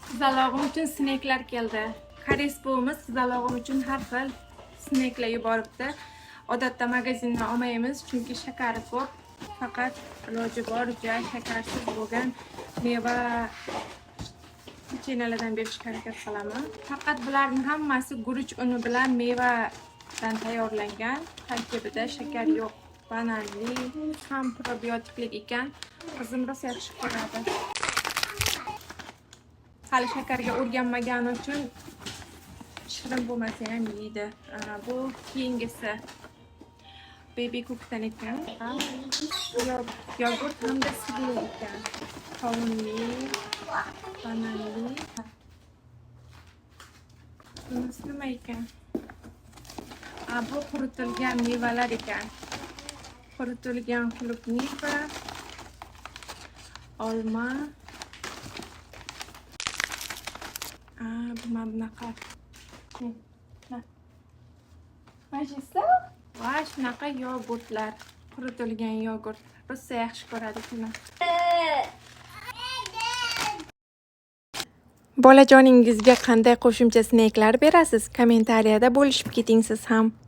Qizalog'im uchun sneklar keldi. Koreys buvimiz qizalog'im uchun har xil sneklar yuboribdi. Odatda magazindan olmaymiz, chunki shakari ko'p. Faqat iloji boricha shakarsiz bo'lgan meva pechenelardan berishga harakat qilaman. Faqat bularning hammasi guruch uni bilan mevadan tayyorlangan. Tarkibida shakar yo'q. Bananli, ham probiotiklik ekan. Qizim rosa yaxshi ko'radi. Hali shakarga o'rganmagani uchun shirin bo'lmasa ham yeydi. Bu keyingisi baby cookdan ekan. Yogurt hamda sirli ekan. Qovunli, bananli. Bunisi nima ekan? Bu quritilgan mevalar ekan. Quritilgan klubnika, olma. Bu mana bunaqa. Majlisda va shunaqa yogurtlar, quritilgan yogurt. Rosa yaxshi ko'radi shuni. Bolajoningizga qanday qo'shimcha sneklar berasiz? Kommentariyada bo'lishib keting siz ham.